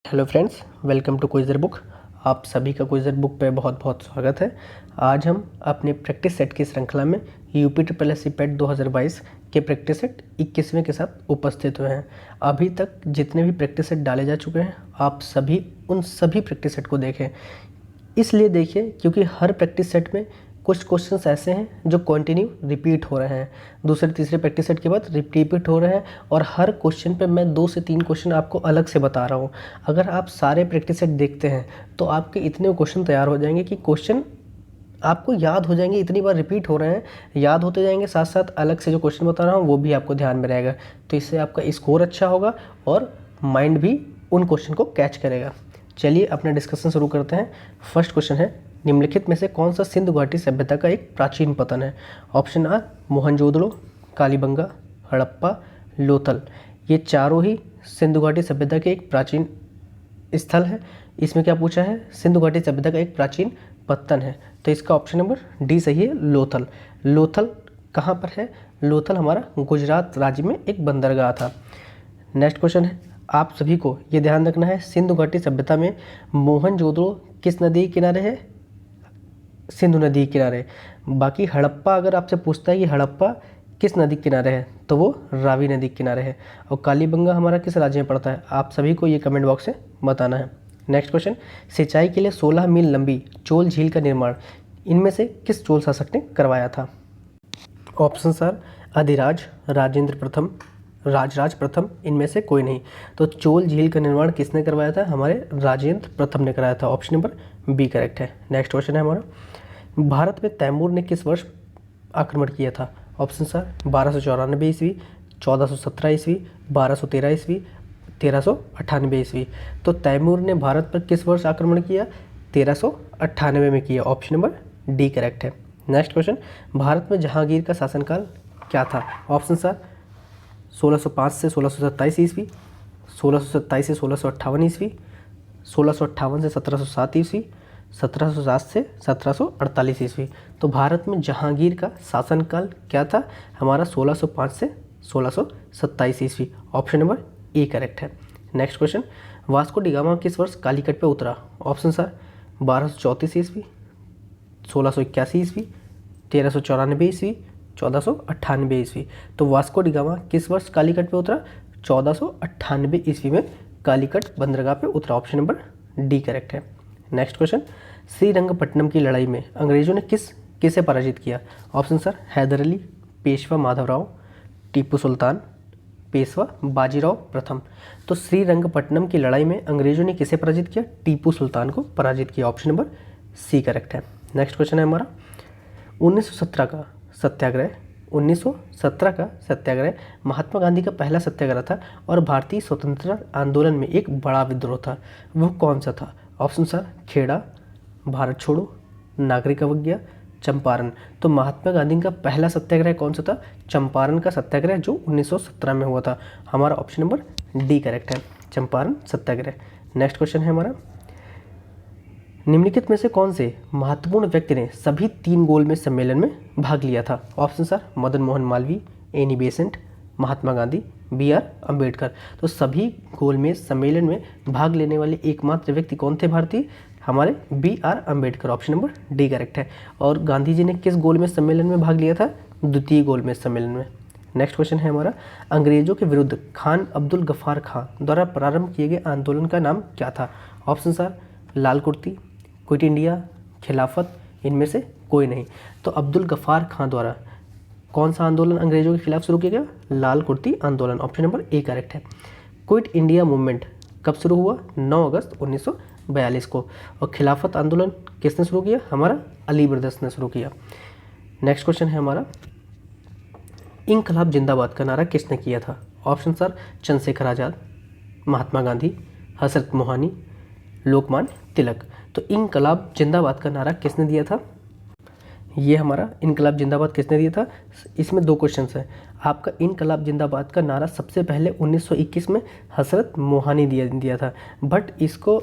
Hello friends, welcome to quizzer book. आप सभी का क्विज़र बुक पे बहुत बहुत स्वागत है। आज हम अपने प्रैक्टिस सेट की श्रृंखला में यूपी ट्रिपल एस सी पेट 2022 के प्रैक्टिस सेट 21वें के साथ उपस्थित हुए हैं। अभी तक जितने भी प्रैक्टिस सेट डाले जा चुके हैं, आप सभी उन सभी प्रैक्टिस सेट को देखें। इसलिए देखिए क्योंकि हर प्रैक्टिस सेट में कुछ क्वेश्चंस ऐसे हैं जो कंटिन्यू रिपीट हो रहे हैं, दूसरे तीसरे प्रैक्टिस सेट के बाद रिपीट हो रहे हैं, और हर क्वेश्चन पे मैं 2 से 3 क्वेश्चन आपको अलग से बता रहा हूँ। अगर आप सारे प्रैक्टिस सेट देखते हैं तो आपके इतने क्वेश्चन तैयार हो जाएंगे कि क्वेश्चन आपको याद हो जाएंगे। इतनी बार रिपीट हो रहे हैं, याद होते जाएंगे, साथ साथ अलग से जो क्वेश्चन बता रहा हूँ वो भी आपको ध्यान में रहेगा। तो इससे आपका स्कोर अच्छा होगा और माइंड भी उन क्वेश्चन को कैच करेगा। चलिए अपना डिस्कशन शुरू करते हैं। फर्स्ट क्वेश्चन है, निम्नलिखित में से कौन सा सिंधु घाटी सभ्यता का एक प्राचीन पतन है? ऑप्शन आ, मोहनजोदड़ो, कालीबंगा, हड़प्पा, लोथल। ये चारों ही सिंधु घाटी सभ्यता के एक प्राचीन स्थल है। इसमें क्या पूछा है? सिंधु घाटी सभ्यता का एक प्राचीन पत्तन है, तो इसका ऑप्शन नंबर डी सही है, लोथल। लोथल कहाँ पर है? लोथल हमारा गुजरात राज्य में एक बंदरगाह था। नेक्स्ट क्वेश्चन है, आप सभी को ये ध्यान रखना है, सिंधु घाटी सभ्यता में मोहनजोदड़ो किस नदी के किनारे है? सिंधु नदी के किनारे। बाकी हड़प्पा अगर आपसे पूछता है कि हड़प्पा किस नदी के किनारे है, तो वो रावी नदी के किनारे है। और कालीबंगा हमारा किस राज्य में पड़ता है? आप सभी को ये कमेंट बॉक्स में बताना है। नेक्स्ट क्वेश्चन, सिंचाई के लिए 16 मील लंबी चोल झील का निर्माण इनमें से किस चोल शासक ने करवाया था? ऑप्शन सर, अधिराज, राजेंद्र प्रथम, राजराज प्रथम, इनमें से कोई नहीं। तो चोल झील का निर्माण किसने करवाया था? हमारे राजेंद्र प्रथम ने कराया था। ऑप्शन नंबर बी करेक्ट है। नेक्स्ट क्वेश्चन है हमारा, भारत में तैमूर ने किस वर्ष आक्रमण किया था? ऑप्शन सर, 1294 ईस्वी, 1417 ईस्वी, 1213 ईस्वी, 1398 ईस्वी। तो तैमूर ने भारत पर किस वर्ष आक्रमण किया? 1398 में किया। ऑप्शन नंबर डी करेक्ट है। नेक्स्ट क्वेश्चन, भारत में जहांगीर का शासनकाल क्या था? ऑप्शन सर, 1605 से 1627 ईस्वी, 1627 से 1658 ईस्वी, 1658 से 1707 ईस्वी, 1707 से 1748 ईस्वी। तो भारत में जहांगीर का शासनकाल क्या था? हमारा 1605 से 1627 ईस्वी। ऑप्शन नंबर ए करेक्ट है। Next question, Vasco D gamma किस वर्ष कालीकट पे उतरा? ऑप्शन सर, 1234 ईस्वी, 1681 ईस्वी, 1394 ईस्वी, 1498 ईस्वी। तो वास्को डी गामा किस वर्ष कालीकट पे उतरा? 1498 ईस्वी में कालीकट बंदरगाह पे उतरा। ऑप्शन नंबर डी करेक्ट है। नेक्स्ट क्वेश्चन, श्रीरंगपट्टनम की लड़ाई में अंग्रेजों ने किसे पराजित किया? ऑप्शन सर, हैदर अली, पेशवा माधवराव, टीपू सुल्तान, पेशवा बाजीराव प्रथम। तो श्रीरंगपट्टनम की लड़ाई में अंग्रेजों ने किसे पराजित किया? टीपू सुल्तान को पराजित किया। ऑप्शन नंबर सी करेक्ट है। नेक्स्ट क्वेश्चन है हमारा, 1917 का सत्याग्रह 1917 का सत्याग्रह महात्मा गांधी का पहला सत्याग्रह था और भारतीय स्वतंत्रता आंदोलन में एक बड़ा विद्रोह था। वो कौन सा था? ऑप्शन सर, खेड़ा, भारत छोड़ो, नागरिक अवज्ञा, चंपारण। तो महात्मा गांधी का पहला सत्याग्रह कौन सा था? चंपारण का सत्याग्रह, जो 1917 में हुआ था। हमारा ऑप्शन नंबर डी करेक्ट है, चंपारण सत्याग्रह। नेक्स्ट क्वेश्चन है हमारा, निम्नलिखित में से कौन से महत्वपूर्ण व्यक्ति ने सभी 3 गोलमेज सम्मेलन में भाग लिया था? Option sir, Madan Mohan Malviya, Annie Besant, Mahatma Gandhi, B R Ambedkar. तो सभी गोलमेज सम्मेलन में भाग लेने वाले एकमात्र व्यक्ति कौन थे भारतीय? हमारे B R Ambedkar. Option number D correct है। और गांधी जी ने किस गोलमेज सम्मेलन में भाग लिया था? द्वितीय गोलमेज सम्मेलन में। नेक्स्ट क्वेश्चन है हमारा, अंग्रेजों के विरुद्ध खान अब्दुल गफ्फार खां द्वारा प्रारंभ किए गए आंदोलन का नाम क्या था? ऑप्शन सर, लाल कुर्ती, क्विट इंडिया, खिलाफत, इनमें से कोई नहीं। तो अब्दुल गफ्फार खां द्वारा कौन सा आंदोलन अंग्रेजों के खिलाफ शुरू किया गया? लाल कुर्ती आंदोलन। ऑप्शन नंबर ए करेक्ट है। क्विट इंडिया मूवमेंट कब शुरू हुआ? 9 अगस्त 1942 को। और खिलाफत आंदोलन किसने शुरू किया? हमारा अली ब्रदर्स ने शुरू किया। नेक्स्ट क्वेश्चन है हमारा, इंकलाब जिंदाबाद का नारा किसने किया था? ऑप्शन सर, चंद्रशेखर आज़ाद, महात्मा गांधी, हजरत मोहानी, लोकमान्य तिलक। तो इंकलाब जिंदाबाद का नारा किसने दिया था? ये हमारा इनकलाब जिंदाबाद किसने दिया था? इसमें 2 क्वेश्चंस हैं। आपका इनकलाब जिंदाबाद का नारा सबसे पहले 1921 में हजरत मोहानी दिया था, बट इसको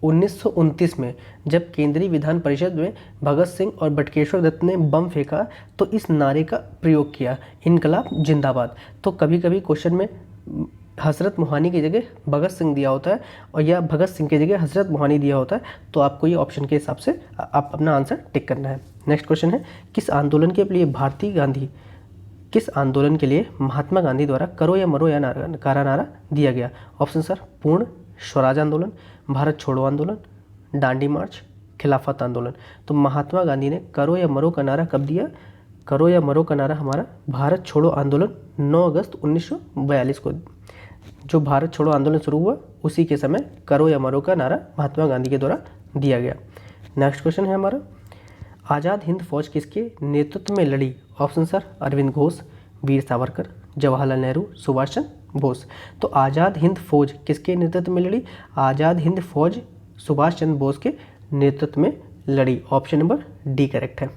1929 में जब केंद्रीय विधान परिषद में भगत सिंह और बटुकेश्वर दत्त ने बम फेंका तो इस नारे का प्रयोग किया, इनकलाब जिंदाबाद। तो कभी कभी क्वेश्चन में हज़रत मोहानी की जगह भगत सिंह दिया होता है और या भगत सिंह की जगह हज़रत मोहानी दिया होता है, तो आपको ये ऑप्शन के हिसाब से आप अपना आंसर टिक करना है। नेक्स्ट क्वेश्चन है, किस आंदोलन के लिए महात्मा गांधी द्वारा करो या मरो या कारा नारा दिया गया? ऑप्शन सर, पूर्ण स्वराज आंदोलन, भारत छोड़ो आंदोलन, दांडी मार्च, खिलाफत आंदोलन। तो महात्मा गांधी ने करो या मरो का नारा कब दिया? करो या मरो का नारा हमारा भारत छोड़ो आंदोलन 9 अगस्त 1942 को, जो भारत छोड़ो आंदोलन शुरू हुआ उसी के समय करो या मरो का नारा महात्मा गांधी के द्वारा दिया गया। नेक्स्ट क्वेश्चन है हमारा, आज़ाद हिंद फौज किसके नेतृत्व में लड़ी? Option sir, Arvind Ghosh, Veer Savarkar, Jawaharlal Nehru, Subhash Chandra Bose. तो आज़ाद हिंद फौज किसके नेतृत्व में लड़ी? आज़ाद हिंद फौज सुभाष चंद्र बोस के नेतृत्व में लड़ी। ऑप्शन नंबर डी करेक्ट है।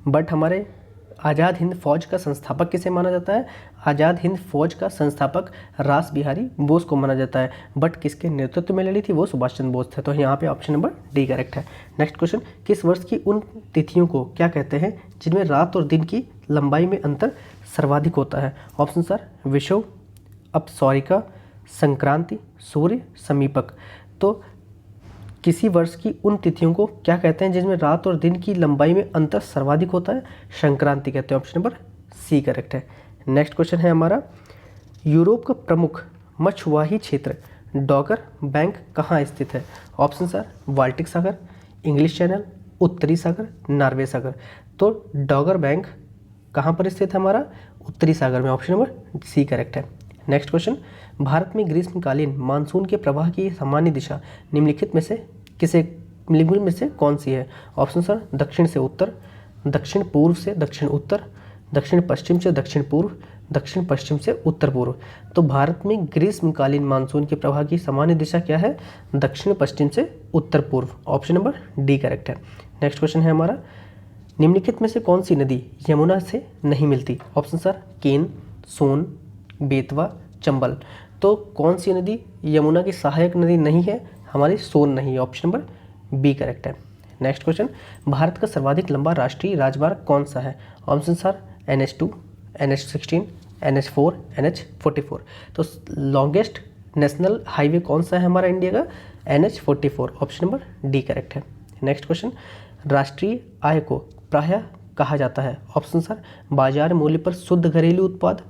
बट हमारे आज़ाद हिंद फौज का संस्थापक किसे माना जाता है? आज़ाद हिंद फौज का संस्थापक रास बिहारी बोस को माना जाता है, बट किसके नेतृत्व में लड़ी थी? वो सुभाष चंद्र बोस थे। तो यहाँ पे ऑप्शन नंबर डी करेक्ट है। नेक्स्ट क्वेश्चन, किस वर्ष की उन तिथियों को क्या कहते हैं जिनमें रात और दिन की लंबाई में अंतर सर्वाधिक होता है? ऑप्शन सर, विषुव, अपसौरिका, संक्रांति, सूर्य समीपक। तो किसी वर्ष की उन तिथियों को क्या कहते हैं जिसमें रात और दिन की लंबाई में अंतर सर्वाधिक होता है? संक्रांति कहते हैं। ऑप्शन नंबर सी करेक्ट है। नेक्स्ट क्वेश्चन है हमारा, यूरोप का प्रमुख मछुआही क्षेत्र डॉगर बैंक कहाँ स्थित है? ऑप्शन सर, बाल्टिक सागर, इंग्लिश चैनल, उत्तरी सागर, नॉर्वे सागर। तो डॉगर बैंक कहाँ पर स्थित है हमारा? उत्तरी सागर में। ऑप्शन नंबर सी करेक्ट है। नेक्स्ट क्वेश्चन, भारत में ग्रीष्मकालीन मानसून के प्रवाह की सामान्य दिशा निम्नलिखित में से कौन सी है? ऑप्शन सर, दक्षिण से उत्तर, दक्षिण पूर्व से दक्षिण उत्तर, दक्षिण पश्चिम से दक्षिण पूर्व, दक्षिण पश्चिम से उत्तर पूर्व। तो भारत में ग्रीष्मकालीन मानसून के प्रवाह की सामान्य दिशा क्या है? दक्षिण पश्चिम से उत्तर पूर्व। ऑप्शन नंबर डी करेक्ट है। नेक्स्ट क्वेश्चन है हमारा, निम्नलिखित में से कौन सी नदी यमुना से नहीं मिलती? ऑप्शन सर, केन, सोन, बेतवा, चंबल। तो कौन सी नदी यमुना की सहायक नदी नहीं है? हमारी सोन नहीं है। ऑप्शन नंबर बी करेक्ट है। नेक्स्ट क्वेश्चन, भारत का सर्वाधिक लंबा राष्ट्रीय राजमार्ग कौन सा है? Option sir, NH2, NH16, NH4, NH44। तो लॉन्गेस्ट नेशनल हाईवे कौन सा है हमारा इंडिया का? NH44। Option number D correct है। नेक्स्ट क्वेश्चन, राष्ट्रीय आय को प्रायः कहा जाता है? ऑप्शन सर, बाजार मूल्य पर शुद्ध घरेलू उत्पाद,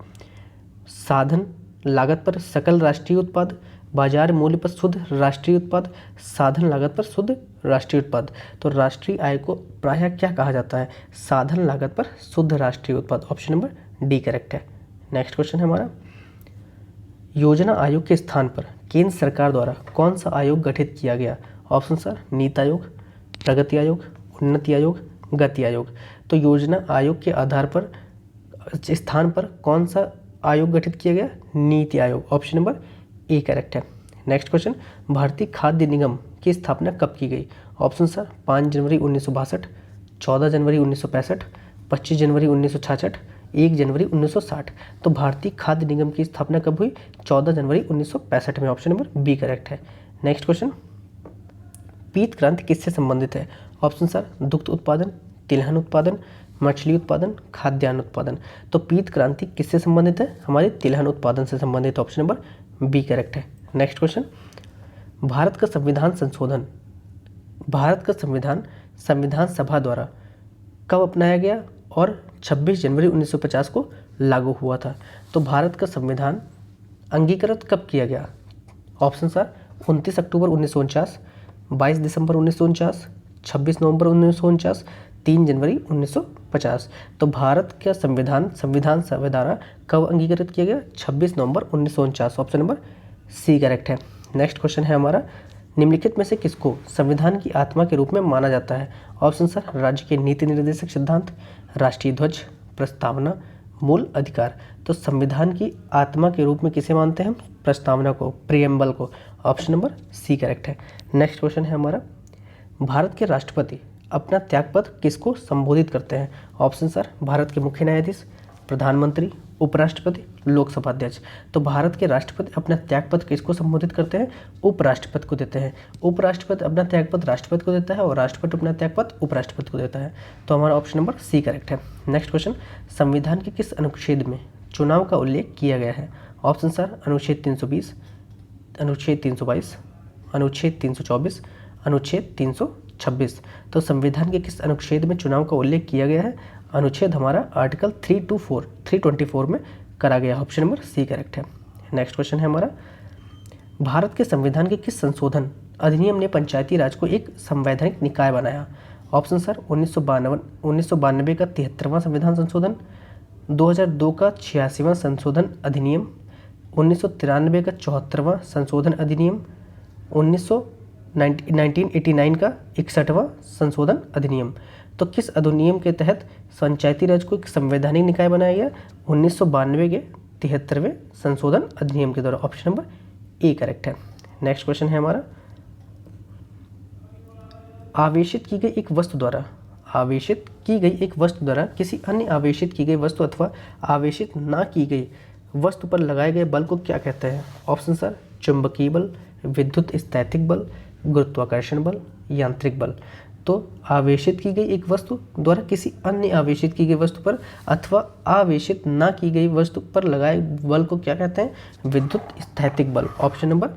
साधन लागत पर सकल राष्ट्रीय उत्पाद, बाजार मूल्य पर शुद्ध राष्ट्रीय उत्पाद, साधन लागत पर शुद्ध राष्ट्रीय उत्पाद। तो राष्ट्रीय आय को प्रायः क्या कहा जाता है? साधन लागत पर शुद्ध राष्ट्रीय उत्पाद। ऑप्शन नंबर डी करेक्ट है। नेक्स्ट क्वेश्चन है हमारा, योजना आयोग के स्थान पर केंद्र सरकार द्वारा कौन सा आयोग गठित किया गया? ऑप्शन सर, नीति आयोग, प्रगति आयोग, उन्नति आयोग, गति आयोग। तो योजना आयोग के आधार पर स्थान पर कौन सा आयोग गठित किया गया? NITI Aayog. Option number A correct है। नेक्स्ट क्वेश्चन, भारतीय खाद्य निगम की स्थापना कब की गई? ऑप्शन सर, 5 जनवरी 1962, 14 जनवरी 1965, 25 जनवरी 1966, 1 जनवरी 1960। तो भारतीय खाद्य निगम की स्थापना कब हुई? 14 जनवरी 1965 में। ऑप्शन नंबर बी करेक्ट है। नेक्स्ट क्वेश्चन, पीत क्रांति किससे संबंधित है? ऑप्शन सर, दुग्ध उत्पादन, तिलहन उत्पादन, मछली उत्पादन, खाद्यान्न उत्पादन। तो पीत क्रांति किससे संबंधित है? हमारे तिलहन उत्पादन से संबंधित। ऑप्शन नंबर बी करेक्ट है। नेक्स्ट क्वेश्चन, भारत का संविधान सभा द्वारा कब अपनाया गया और 26 जनवरी 1950 को लागू हुआ था? तो भारत का संविधान अंगीकृत कब किया गया? ऑप्शन सर, 29 अक्टूबर 1949, 22 दिसंबर 1949, 26 नवंबर 1949, 3 जनवरी 1950। तो भारत का संविधान सभा द्वारा कब अंगीकृत किया गया? 26 नवंबर 1949। ऑप्शन नंबर सी करेक्ट है। नेक्स्ट क्वेश्चन है हमारा, निम्नलिखित में से किसको संविधान की आत्मा के रूप में माना जाता है? ऑप्शन सर, राज्य के नीति निर्देशक सिद्धांत, राष्ट्रीय ध्वज, प्रस्तावना, मूल अधिकार। तो संविधान की आत्मा के रूप में किसे मानते हैं हम? प्रस्तावना को, प्रियम्बल को। ऑप्शन नंबर सी करेक्ट है। नेक्स्ट क्वेश्चन है हमारा, भारत के राष्ट्रपति अपना त्यागपत्र किसको संबोधित करते हैं? ऑप्शन सर, भारत के मुख्य न्यायाधीश, प्रधानमंत्री, उपराष्ट्रपति, लोकसभा अध्यक्ष। तो भारत के राष्ट्रपति अपना त्यागपत्र किसको संबोधित करते हैं? उपराष्ट्रपति को देते हैं। उपराष्ट्रपति अपना त्यागपत्र राष्ट्रपति को देता है और राष्ट्रपति अपना त्यागपत्र उपराष्ट्रपति को देता है। तो हमारा ऑप्शन नंबर सी करेक्ट है। नेक्स्ट क्वेश्चन, संविधान के किस अनुच्छेद में चुनाव का उल्लेख किया गया है? ऑप्शन सर अनुच्छेद 320, अनुच्छेद 322, अनुच्छेद 324, अनुच्छेद 326। तो संविधान के किस अनुच्छेद में चुनाव का उल्लेख किया गया है? अनुच्छेद हमारा आर्टिकल 324 में करा गया। ऑप्शन नंबर सी करेक्ट है। नेक्स्ट क्वेश्चन है हमारा, भारत के संविधान के किस संशोधन अधिनियम ने पंचायती राज को एक संवैधानिक निकाय बनाया? ऑप्शन सर 1992 का 73वां संविधान संशोधन, 2002 का 86वां संशोधन अधिनियम, 1993 का 74वां संशोधन अधिनियम, 1989 का 61वां संशोधन अधिनियम। तो किस अधिनियम के तहत पंचायती राज को एक संवैधानिक निकाय बनाया गया? 1992 के 73वें संशोधन अधिनियम के द्वारा। ऑप्शन नंबर ए करेक्ट है। नेक्स्ट क्वेश्चन है हमारा, आवेशित की गई एक वस्तु द्वारा किसी अन्य आवेशित की गई वस्तु अथवा आवेशित ना की गई वस्तु पर लगाए गए बल को क्या कहते हैं? ऑप्शन सर चुंबकीय बल, विद्युत स्थैतिक बल, गुरुत्वाकर्षण बल, यांत्रिक बल। तो आवेशित की गई एक वस्तु द्वारा किसी अन्य आवेशित की गई वस्तु पर अथवा आवेशित ना की गई वस्तु पर लगाए बल को क्या कहते हैं? विद्युत स्थैतिक बल। ऑप्शन नंबर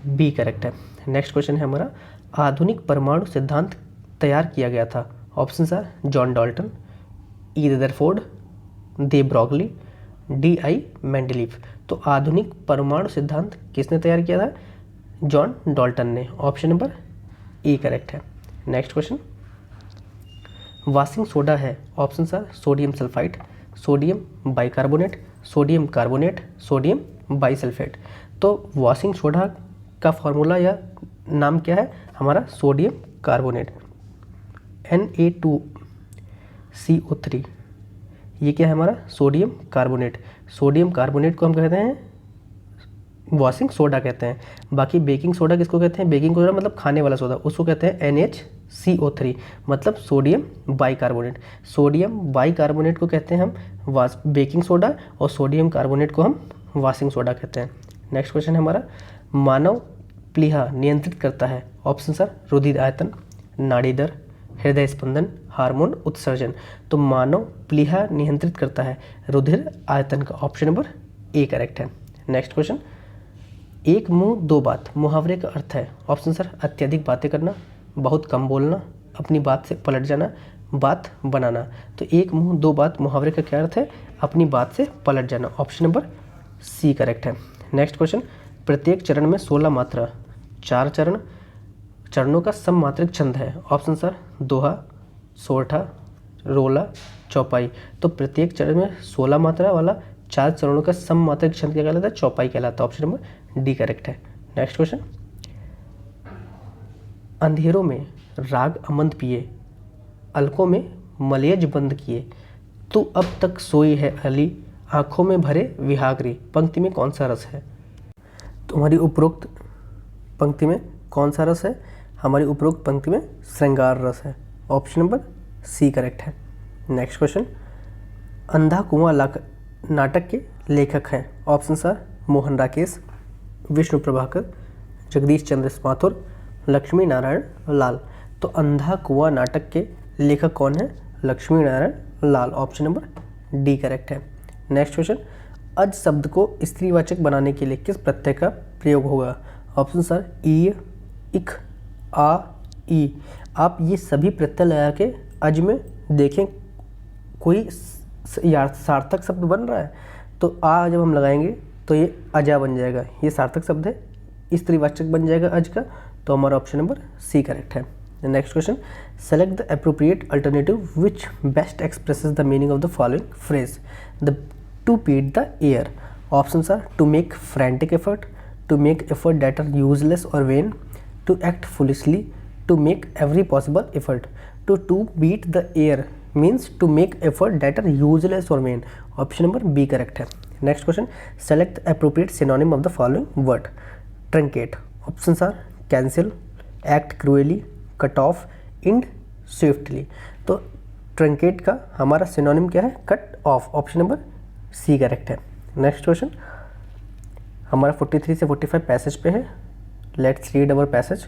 बी करेक्ट है। नेक्स्ट क्वेश्चन है हमारा, आधुनिक परमाणु सिद्धांत तैयार किया गया था? Option sir John Dalton, E Rutherford, they Broglie, D I Mendeleev. तो आधुनिक परमाणु सिद्धांत किसने तैयार किया था? जॉन डाल्टन ने। ऑप्शन नंबर ई करेक्ट है। नेक्स्ट क्वेश्चन, वॉशिंग सोडा है? Option sir sodium sulphide, sodium bicarbonate, sodium carbonate, sodium bisulphate. तो वॉशिंग सोडा का फॉर्मूला या नाम क्या है हमारा? Sodium carbonate, Na2CO3। ये क्या है हमारा? Sodium carbonate. सोडियम कार्बोनेट को हम कहते हैं वॉशिंग सोडा कहते हैं। बाकी बेकिंग सोडा किसको कहते हैं? बेकिंग सोडा मतलब खाने वाला सोडा, उसको कहते हैं NaCO3 मतलब सोडियम बाइकार्बोनेट। सोडियम बाइकार्बोनेट को कहते हैं हम बेकिंग सोडा और सोडियम कार्बोनेट को हम वॉशिंग सोडा कहते हैं। नेक्स्ट क्वेश्चन है हमारा, मानव प्लीहा नियंत्रित करता है? ऑप्शन सर रुधिर आयतन, नाड़ी दर, हृदय स्पंदन, हार्मोन उत्सर्जन। तो मानव प्लीहा नियंत्रित करता है रुधिर आयतन का। ऑप्शन नंबर ए करेक्ट है। नेक्स्ट क्वेश्चन, एक मुंह दो बात मुहावरे का अर्थ है? ऑप्शन सर अत्यधिक बातें करना, बहुत कम बोलना, अपनी बात से पलट जाना, बात बनाना। तो एक मुंह दो बात मुहावरे का क्या अर्थ है? अपनी बात से पलट जाना। ऑप्शन नंबर सी करेक्ट है। नेक्स्ट क्वेश्चन, प्रत्येक चरण में 16 मात्रा, 4 चरणों का सममात्रिक छंद है? ऑप्शन सर दोहा, सोरठा, रोला, चौपाई। तो प्रत्येक चरण में 16 मात्रा वाला 4 चरणों का सममात्रिक छंद क्या कहलाता है? चौपाई कहलाता है। ऑप्शन नंबर डी करेक्ट है। नेक्स्ट क्वेश्चन, अंधेरों में राग अमंद पिए, अलकों में मलयज बंद किए, तू अब तक सोई है अली, आंखों में भरे विहागरी। पंक्ति में कौन सा रस है? तुम्हारी उपरोक्त पंक्ति में कौन सा रस है? हमारी उपरोक्त पंक्ति में श्रृंगार रस है। ऑप्शन नंबर सी करेक्ट है। नेक्स्ट क्वेश्चन, अंधा कुआं नाटक के लेखक हैं? ऑप्शन सर मोहन राकेश, विष्णु प्रभाकर, जगदीश चंद्र माथुर, लक्ष्मी नारायण लाल। तो अंधा कुआं नाटक के लेखक कौन है? Lakshmi Narayan Lal. Option number D correct है। नेक्स्ट क्वेश्चन, अज शब्द को स्त्रीवाचक बनाने के लिए किस प्रत्यय का प्रयोग होगा? ऑप्शन सर ई, इक, आ, ई। आप ये सभी प्रत्यय लगा के अज में देखें कोई सार्थक शब्द बन रहा है, तो आ जब हम लगाएंगे तो ये अजा बन जाएगा, ये सार्थक शब्द है, स्त्रीवाचक बन जाएगा अज का। तो हमारा ऑप्शन नंबर सी करेक्ट है। Next question, select the appropriate alternative which best expresses the meaning of the following phrase. The two beat the air. Options are to make frantic effort, to make effort that are useless or vain, to act foolishly, to make every possible effort. To beat the air means to make effort that are useless or vain. Option number B correct है. Next question, select the appropriate synonym of the following word. Truncate. Options are cancel, act cruelly, cut off, end swiftly. तो truncate का हमारा synonym क्या है? Cut off. Option number C correct है। Next question हमारा 43 से 45 passage पे है। Let's read our passage.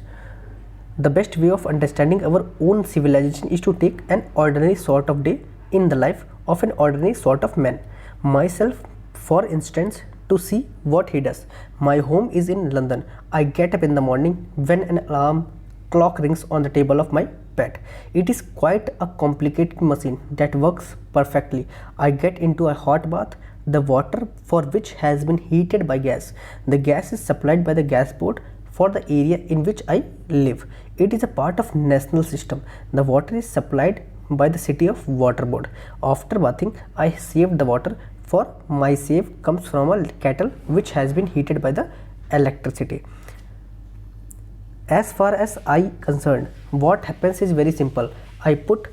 The best way of understanding our own civilisation is to take an ordinary sort of day in the life of an ordinary sort of man. Myself, for instance, to see what he does. My home is in London. I get up in the morning when an alarm clock rings on the table of my bed. It is quite a complicated machine that works perfectly. I get into a hot bath, the water for which has been heated by gas. The gas is supplied by the gas board for the area in which I live. It is a part of national system. The water is supplied by the city of water board. After bathing, I save the water, for my save comes from a kettle which has been heated by the electricity. As far as I concerned, what happens is very simple. I put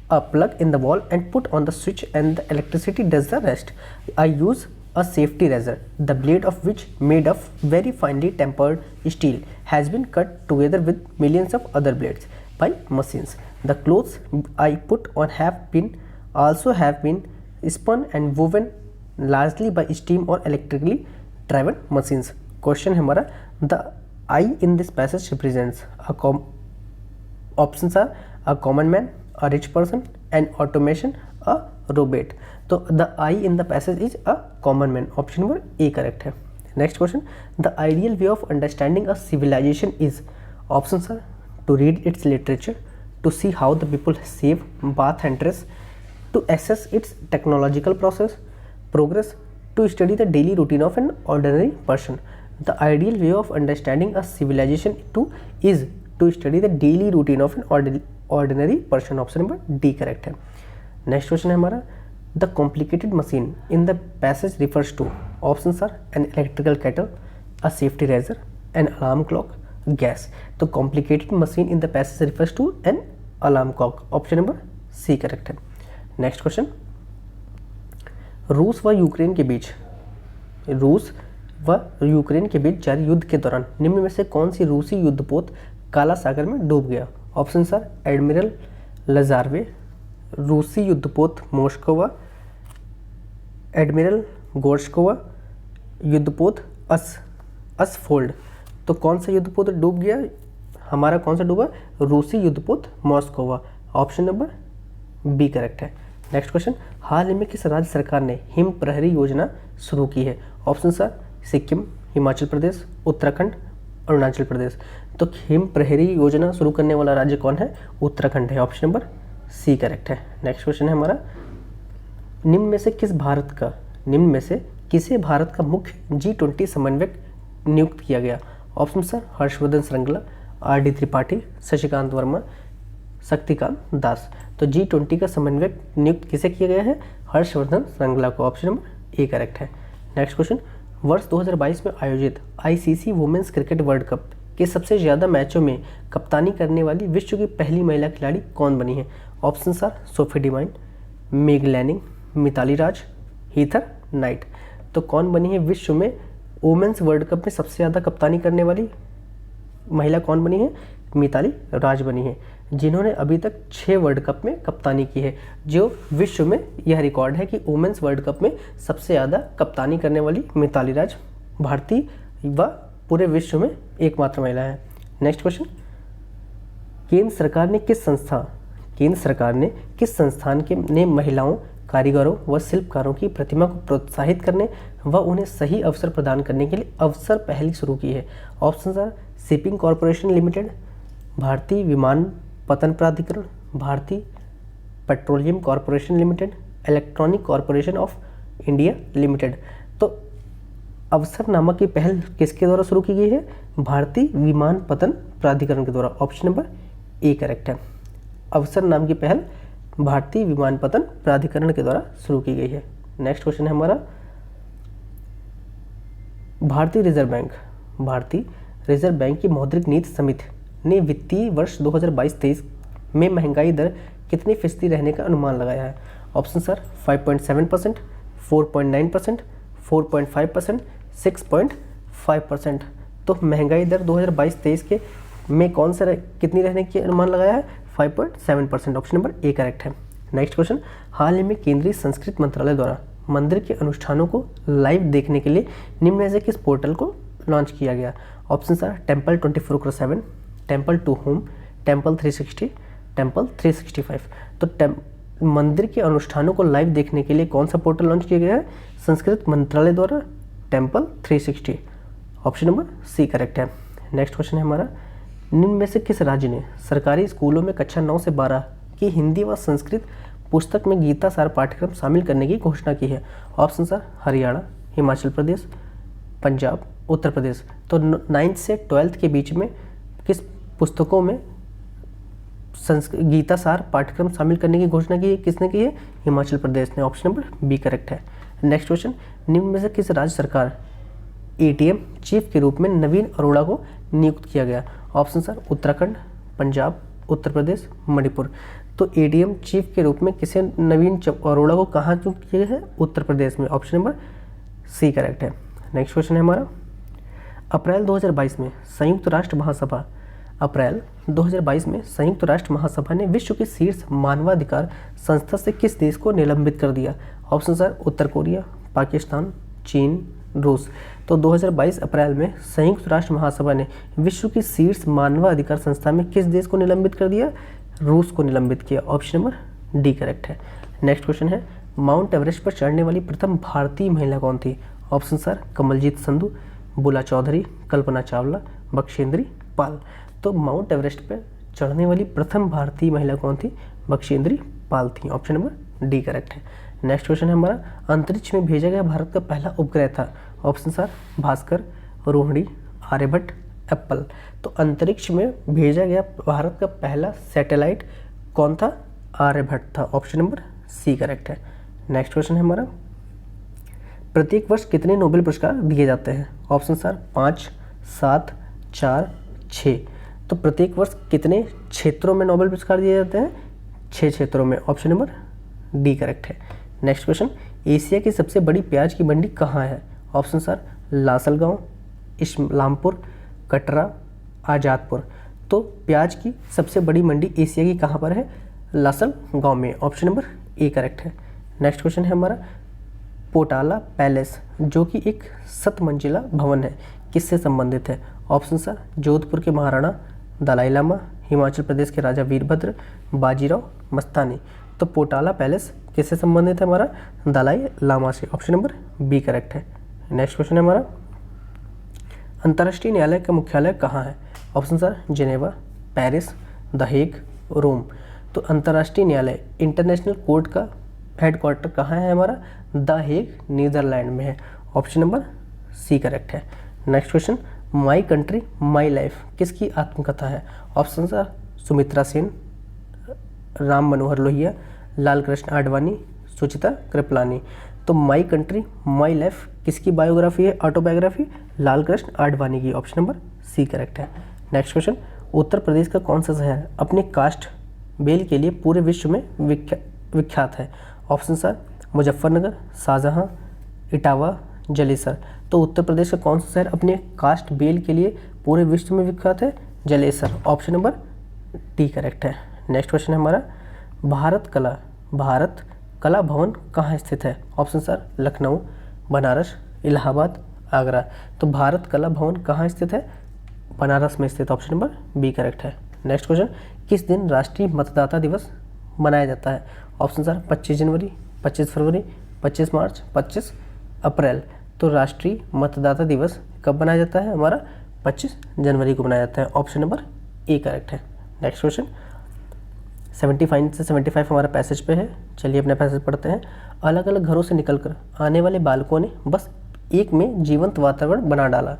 a plug in the wall and put on the switch and the electricity does the rest. I use a safety razor, the blade of which, made of very finely tempered steel, has been cut together with millions of other blades by machines. The clothes I put on have been spun and woven largely by steam or electrically driven machines. Question है हमारा, the I in this passage represents options are a common man, a rich person, and automation, a robot. तो the I in the passage is a common man. Option number A correct है. Next question, the ideal way of understanding a civilization is, options are to read its literature, to see how the people save, bath and dress, to assess its technological progress, to study the daily routine of an ordinary person. The ideal way of understanding a civilization is to study the daily routine of an ordinary person. Option number D correct है. Next question है हमारा, the complicated machine in the passage refers to, options are an electrical kettle, a safety razor, an alarm clock, gas. तो complicated machine in the passage refers to an alarm clock. Option number C correct है. Next question, रूस व Ukraine के बीच जारी युद्ध के दौरान निम्न में से कौन सी रूसी युद्धपोत काला सागर में डूब गया? ऑप्शन आर एडमिरल लजारवे, रूसी युद्धपोत मोस्कोवा, एडमिरल गोर्शकोवा, युद्धपोत असफोल्ड. तो कौन सा युद्धपोत डूब गया? हमारा कौन सा डूबा? रूसी युद्धपोत Moskva. Option number B correct है. नेक्स्ट क्वेश्चन, हाल ही में किस राज्य सरकार ने हिम प्रहरी योजना शुरू की है? Option are Sikkim, Himachal Pradesh, Uttarakhand, Arunachal Pradesh. तो हिम प्रहरी योजना शुरू करने वाला राज्य कौन है? उत्तराखंड है. ऑप्शन नंबर सी करेक्ट है. नेक्स्ट क्वेश्चन है हमारा, निम्न में से किसे भारत का मुख्य G20 समन्वयक नियुक्त किया गया? Option sir Harshvardhan Shringla, RD Tripathi, Shashikant Verma, Shaktikant Das. तो G20 का समन्वयक नियुक्त किसे किया गया है? हर्षवर्धन श्रृंगला को. ऑप्शन नंबर ए करेक्ट है. नेक्स्ट क्वेश्चन, वर्ष 2022 में आयोजित ICC women's cricket world cup के सबसे ज़्यादा मैचों में कप्तानी करने वाली विश्व की पहली महिला खिलाड़ी कौन बनी है? Option are Sophie Devine, Meg Lanning, Mithali Raj, Heather Knight. तो कौन बनी है विश्व में वुमेन्स वर्ल्ड कप में सबसे ज़्यादा कप्तानी करने वाली महिला कौन बनी है? मिताली राज बनी है, जिन्होंने अभी तक 6 वर्ल्ड कप में कप्तानी की है. जो विश्व में यह रिकॉर्ड है कि वुमेन्स वर्ल्ड कप में सबसे ज़्यादा कप्तानी करने वाली मिताली राज भारतीय व पूरे विश्व में एकमात्र महिला है. नेक्स्ट क्वेश्चन, केंद्र सरकार ने किस संस्थान ने महिलाओं, कारीगरों व शिल्पकारों की प्रतिभा को प्रोत्साहित करने व उन्हें सही अवसर प्रदान करने के लिए अवसर पहल शुरू की है? Option are shipping corporation limited, भारतीय विमानपत्तन प्राधिकरण, भारतीय petroleum corporation limited, electronic corporation of India limited. तो अवसरनामा की पहल किसके द्वारा शुरू की गई है? भारतीय विमानपत्तन प्राधिकरण के द्वारा. ऑप्शन नंबर ए करेक्ट है. अवसर नाम की पहल भारतीय विमानपत्तन प्राधिकरण के द्वारा शुरू की गई है. नेक्स्ट क्वेश्चन है हमारा, भारतीय रिजर्व बैंक की मौद्रिक नीति समिति ने वित्तीय वर्ष 2022-23 में महंगाई दर कितनी फीसदी रहने का अनुमान लगाया है? Option sir 5.7%, 4.9%, 4.5%, 6.5%. तो महंगाई दर 2022-23 के में कौन सा कितनी रहने की अनुमान लगाया है? 5.7%. ऑप्शन नंबर ए करेक्ट है. नेक्स्ट क्वेश्चन, हाल ही में केंद्रीय संस्कृति मंत्रालय द्वारा मंदिर के अनुष्ठानों को लाइव देखने के लिए निम्न में से किस पोर्टल को लॉन्च किया गया? Option are temple 24/7, temple to home, temple 360, temple 365. तो मंदिर के अनुष्ठानों को लाइव देखने के लिए कौन सा पोर्टल लॉन्च किया गया है? संस्कृत मंत्रालय द्वारा temple 360, option number C correct है। नेक्स्ट क्वेश्चन है हमारा, निम्न में से किस राज्य ने सरकारी स्कूलों में कक्षा 9 से 12 की हिंदी व संस्कृत पुस्तक में गीता सार पाठ्यक्रम शामिल करने की घोषणा की है? Option sir Haryana, Himachal Pradesh, Punjab, Uttar Pradesh. तो 9th से 12th के बीच में किस पुस्तकों में गीता सार पाठ्यक्रम शामिल करने की घोषणा की है? किसने की है? हिमाचल प्रदेश ने, ऑप्शन नंबर बी करेक्ट है। नेक्स्ट क्वेश्चन, निम्न में से किस राज्य सरकार एटीएम चीफ के रूप में नवीन अरोड़ा को नियुक्त किया गया? Option sir Uttarakhand, Punjab, Uttar Pradesh, Manipur. तो एटीएम चीफ के रूप में किसे नवीन अरोड़ा को कहाँ नियुक्त किया गया है? उत्तर प्रदेश में, ऑप्शन नंबर सी करेक्ट है। नेक्स्ट क्वेश्चन है हमारा, अप्रैल 2022 में संयुक्त राष्ट्र महासभा ने विश्व की शीर्ष मानवाधिकार संस्था से किस देश को निलंबित कर दिया? ऑप्शन सर उत्तर कोरिया, पाकिस्तान, चीन, रूस। तो 2022 अप्रैल में संयुक्त राष्ट्र महासभा ने विश्व की शीर्ष मानवाधिकार संस्था में किस देश को निलंबित कर दिया? रूस को निलंबित किया, ऑप्शन नंबर डी करेक्ट है। नेक्स्ट क्वेश्चन है, माउंट एवरेस्ट पर चढ़ने वाली प्रथम भारतीय महिला कौन थी? ऑप्शन सर कमलजीत संधू, बुला चौधरी, कल्पना चावला, बख्शेंद्री पाल। तो माउंट एवरेस्ट पर चढ़ने वाली प्रथम भारतीय महिला कौन थी? बख्शेंद्री पाल थी, ऑप्शन नंबर डी करेक्ट है। नेक्स्ट क्वेश्चन है हमारा, अंतरिक्ष में भेजा गया भारत का पहला उपग्रह था? Option sir Bhaskar, Rohini, Aryabhata, Apple. तो अंतरिक्ष में भेजा गया भारत का पहला सैटेलाइट कौन था? आर्यभट्ट था, ऑप्शन नंबर सी करेक्ट है। नेक्स्ट क्वेश्चन है हमारा, प्रत्येक वर्ष कितने नोबेल पुरस्कार दिए जाते हैं? Option sir 5, 7, 4, 6। तो प्रत्येक वर्ष कितने क्षेत्रों में नोबेल पुरस्कार दिए जाते हैं? 6 क्षेत्रों में, ऑप्शन नंबर डी करेक्ट है। नेक्स्ट क्वेश्चन, एशिया की सबसे बड़ी प्याज की मंडी कहाँ है? Option sir Lasalgaon, Islampur, Katra, Azadpur. तो प्याज की सबसे बड़ी मंडी एशिया की कहाँ पर है? लासलगांव में, ऑप्शन नंबर ए करेक्ट है। नेक्स्ट क्वेश्चन है हमारा, पोटाला पैलेस जो कि एक 7 मंजिला भवन है किससे संबंधित है? ऑप्शन सर जोधपुर के महाराणा दलाई लामा, हिमाचल प्रदेश के राजा वीरभद्र, बाजीराव मस्तानी। तो पोटाला पैलेस किससे संबंधित है? हमारा दलाई लामा से, ऑप्शन नंबर बी करेक्ट है। नेक्स्ट क्वेश्चन है हमारा, अंतर्राष्ट्रीय न्यायालय का मुख्यालय कहाँ है? Option sir Geneva, Paris, the Hague, Rome. तो अंतर्राष्ट्रीय न्यायालय इंटरनेशनल कोर्ट का हेडक्वार्टर कहाँ है? हमारा द हेग नीदरलैंड में है, ऑप्शन नंबर सी करेक्ट है। Next question, my country my life किसकी आत्मकथा है? ऑप्शन सर सुमित्रा सेन, राम मनोहर लोहिया, लाल कृष्ण आडवाणी, सुचिता कृपलानी। तो माई कंट्री माई लाइफ किसकी बायोग्राफी है, ऑटोबायोग्राफी? लाल कृष्ण आडवाणी की, ऑप्शन नंबर सी करेक्ट है। नेक्स्ट क्वेश्चन, उत्तर प्रदेश का कौन सा शहर अपने कास्ट बेल के लिए पूरे विश्व में विख्यात है? Option sir Muzaffarnagar, Shahjahan, Etawah, Jalesar. तो उत्तर प्रदेश का कौन सा शहर अपने कास्ट बेल के लिए पूरे विश्व में विख्यात है? Jalesar, option number D correct है। नेक्स्ट क्वेश्चन है हमारा, भारत कला भवन कहाँ स्थित है? Option sir Lucknow, Banaras, Allahabad, Agra. तो भारत कला भवन कहाँ स्थित है? बनारस में स्थित, ऑप्शन नंबर बी करेक्ट है। नेक्स्ट क्वेश्चन, किस दिन राष्ट्रीय मतदाता दिवस मनाया जाता है? ऑप्शन सर 25 जनवरी, 25 फरवरी, 25 मार्च, 25 अप्रैल। तो राष्ट्रीय मतदाता दिवस कब मनाया जाता है? हमारा 25 जनवरी को मनाया जाता है, ऑप्शन नंबर ए करेक्ट है। नेक्स्ट क्वेश्चन, 75 से 75 हमारा पैसेज पे है। चलिए अपना पैसेज पढ़ते हैं। अलग अलग घरों से निकलकर आने वाले बालकों ने बस एक में जीवंत वातावरण बना डाला।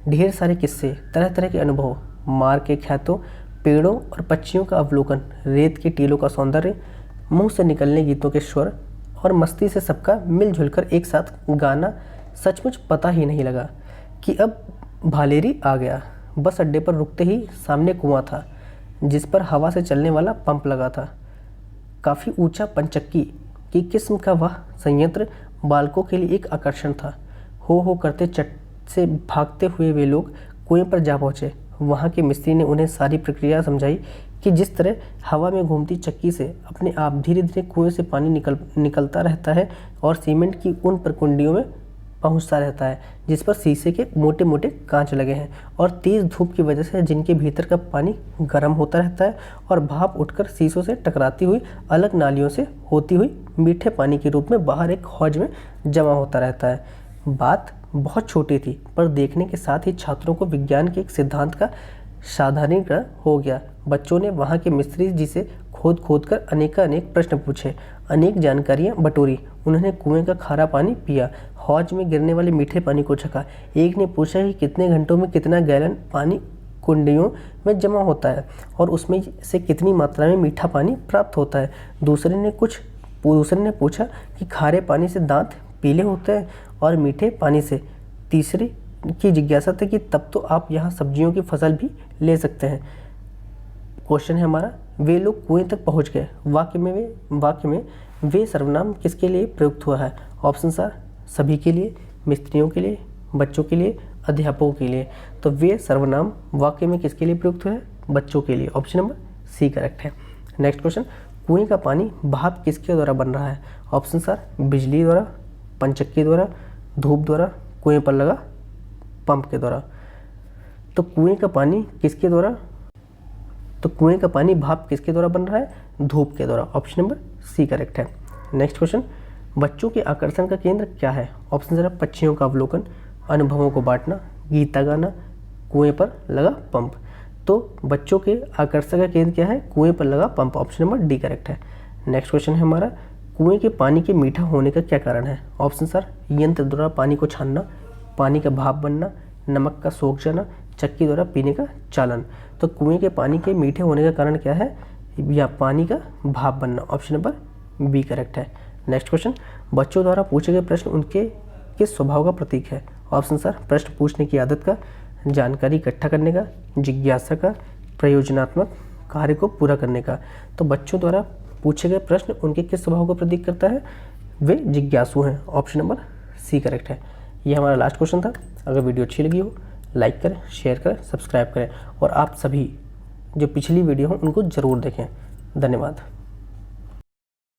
ढेर सारे किस्से, तरह तरह के अनुभव, मार के खेतों, पेड़ों और पक्षियों का अवलोकन, रेत के टीलों का सौंदर्य, मुंह से निकलने गीतों के स्वर और मस्ती से सबका मिलजुल कर एक साथ गाना। सचमुच पता ही नहीं लगा कि अब भालेरी आ गया। बस अड्डे पर रुकते ही सामने कुआं था जिस पर हवा से चलने वाला पंप लगा था। काफ़ी ऊंचा पंचक्की की किस्म का वह संयंत्र बालकों के लिए एक आकर्षण था। हो करते चट से भागते हुए वे लोग कुएं पर जा पहुँचे। वहाँ के मिस्त्री ने उन्हें सारी प्रक्रिया समझाई कि जिस तरह हवा में घूमती चक्की से अपने आप धीरे धीरे कुएं से पानी निकलता रहता है और सीमेंट की उन प्रकुंडियों में पहुंचता रहता है जिस पर शीशे के मोटे मोटे कांच लगे हैं और तेज़ धूप की वजह से जिनके भीतर का पानी गर्म होता रहता है और भाप उठकर शीशों से टकराती हुई अलग नालियों से होती हुई मीठे पानी के रूप में बाहर एक हौज में जमा होता रहता है। बात बहुत छोटी थी, पर देखने के साथ ही छात्रों को विज्ञान के एक सिद्धांत का साधारणीकरण हो गया। बच्चों ने वहाँ के मिस्त्री जी से खोद खोद कर अनेक प्रश्न पूछे, अनेक जानकारियाँ बटोरी। उन्होंने कुएं का खारा पानी पिया, हौज में गिरने वाले मीठे पानी को चखा। एक ने पूछा कि कितने घंटों में कितना गैलन पानी कुंडियों में जमा होता है और उसमें से कितनी मात्रा में मीठा पानी प्राप्त होता है। दूसरे ने पूछा कि खारे पानी से दांत पीले होते हैं और मीठे पानी से। तीसरे की जिज्ञासा थी कि तब तो आप यहाँ सब्जियों की फसल भी ले सकते हैं। क्वेश्चन है हमारा, वे लोग कुएं तक पहुँच गए। वाक्य में वे सर्वनाम किसके लिए प्रयुक्त हुआ है? ऑप्शन आर सभी के लिए, मिस्त्रियों के लिए, बच्चों के लिए, अध्यापकों के लिए। तो वे सर्वनाम वाक्य में किसके लिए प्रयुक्त हुआ है? बच्चों के लिए। ऑप्शन नंबर सी करेक्ट है। नेक्स्ट क्वेश्चन, कुएं का पानी भाप किसके द्वारा बन रहा है? ऑप्शन आर बिजली द्वारा, पनचक्की द्वारा, धूप द्वारा, कुएं पर लगा पंप के द्वारा। तो कुएं का पानी भाप किसके द्वारा बन रहा है? धूप के द्वारा। ऑप्शन नंबर सी करेक्ट है। नेक्स्ट क्वेश्चन, बच्चों के आकर्षण का केंद्र क्या है? ऑप्शन जरा पक्षियों का अवलोकन, अनुभवों को बांटना, गीता गाना, कुएं पर लगा पंप। तो बच्चों के आकर्षण का केंद्र क्या है? कुएं पर लगा pump. Option number D correct है। नेक्स्ट क्वेश्चन है हमारा, कुएं के पानी के मीठा होने का क्या कारण है? ऑप्शन सर यंत्र द्वारा पानी को छानना, पानी का भाप बनना, नमक का सोख जाना, चक्की द्वारा पीने का चालन। तो कुएं के पानी के मीठे होने का कारण क्या है? या पानी का भाप बनना। ऑप्शन नंबर बी करेक्ट है। नेक्स्ट क्वेश्चन, बच्चों द्वारा पूछे गए प्रश्न उनके किस स्वभाव का प्रतीक है? ऑप्शन सर प्रश्न पूछने की आदत का, जानकारी इकट्ठा करने का, जिज्ञासा का, प्रयोजनात्मक कार्य को पूरा करने का। तो बच्चों द्वारा पूछे गए प्रश्न उनके किस स्वभाव को प्रतीक करता है? वे जिज्ञासु हैं। ऑप्शन नंबर सी करेक्ट है। ये हमारा लास्ट क्वेश्चन था। अगर वीडियो अच्छी लगी हो लाइक करें, शेयर करें, सब्सक्राइब करें और आप सभी जो पिछली वीडियो हो उनको ज़रूर देखें। धन्यवाद।